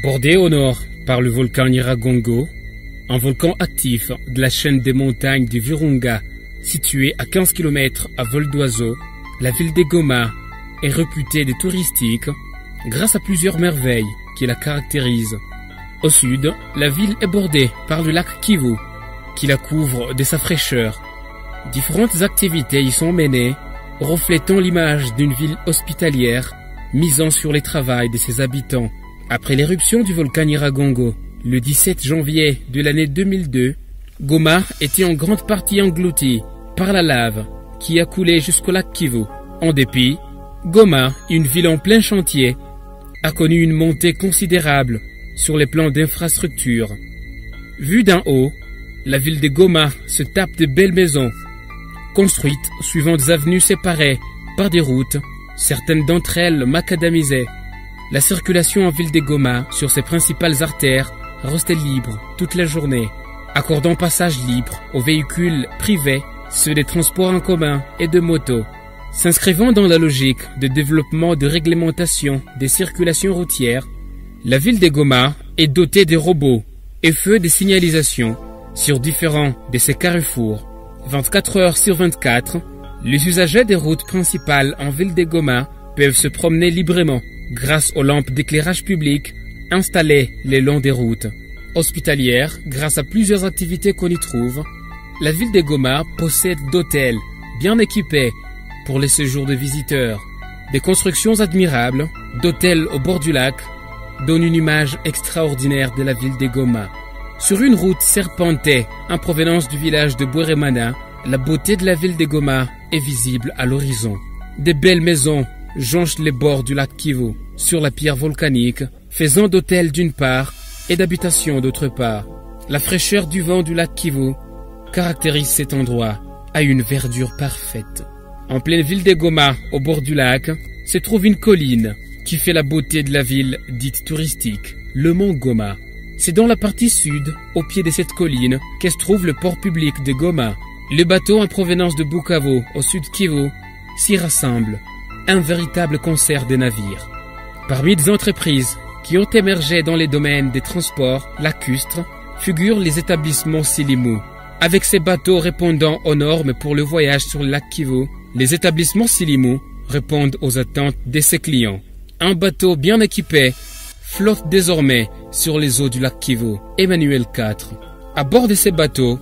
Bordé au nord par le volcan Nyiragongo, un volcan actif de la chaîne des montagnes du Virunga, située à 15 km à vol d'oiseau, la ville de Goma est réputée des touristiques grâce à plusieurs merveilles qui la caractérisent. Au sud, la ville est bordée par le lac Kivu, qui la couvre de sa fraîcheur. Différentes activités y sont menées, reflétant l'image d'une ville hospitalière, misant sur les travaux de ses habitants. Après l'éruption du volcan Nyiragongo, le 17 janvier de l'année 2002, Goma était en grande partie engloutie par la lave qui a coulé jusqu'au lac Kivu. En dépit, Goma, une ville en plein chantier, a connu une montée considérable sur les plans d'infrastructure. Vue d'en haut, la ville de Goma se tape de belles maisons, construites suivant des avenues séparées par des routes, certaines d'entre elles macadamisées. La circulation en ville de Goma sur ses principales artères restait libre toute la journée, accordant passage libre aux véhicules privés, ceux des transports en commun et de motos. S'inscrivant dans la logique de développement de réglementation des circulations routières, la ville de Goma est dotée de robots et feux de signalisation sur différents de ses carrefours. 24 heures sur 24, les usagers des routes principales en ville de Goma peuvent se promener librement grâce aux lampes d'éclairage public installées le long des routes. Hospitalière, grâce à plusieurs activités qu'on y trouve, la ville de Goma possède d'hôtels bien équipés pour les séjours de visiteurs. Des constructions admirables d'hôtels au bord du lac donnent une image extraordinaire de la ville de Goma. Sur une route serpentée en provenance du village de Bweremana, la beauté de la ville de Goma est visible à l'horizon. Des belles maisons jonchent les bords du lac Kivu sur la pierre volcanique, faisant d'hôtels d'une part et d'habitations d'autre part. La fraîcheur du vent du lac Kivu caractérise cet endroit à une verdure parfaite. En pleine ville de Goma, au bord du lac, se trouve une colline qui fait la beauté de la ville dite touristique, le mont Goma. C'est dans la partie sud, au pied de cette colline, que se trouve le port public de Goma. Les bateaux en provenance de Bukavu, au sud Kivu, s'y rassemblent. Un véritable concert de navires. Parmi les entreprises qui ont émergé dans les domaines des transports lacustres, figurent les établissements Silimu. Avec ces bateaux répondant aux normes pour le voyage sur le lac Kivu, les établissements Silimu répondent aux attentes de ses clients. Un bateau bien équipé flotte désormais sur les eaux du lac Kivu, Emmanuel IV. À bord de ces bateaux,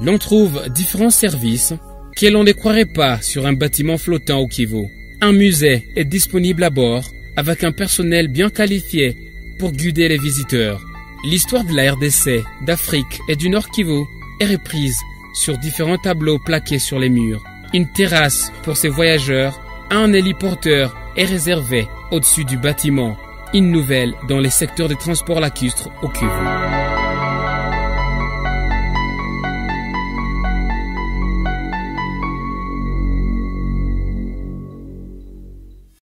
l'on trouve différents services que l'on ne croirait pas sur un bâtiment flottant au Kivu. Un musée est disponible à bord avec un personnel bien qualifié pour guider les visiteurs. L'histoire de la RDC, d'Afrique et du Nord Kivu est reprise sur différents tableaux plaqués sur les murs. Une terrasse pour ces voyageurs, un héliporteur est réservé au-dessus du bâtiment. Une nouvelle dans les secteurs des transports lacustres au Kivu.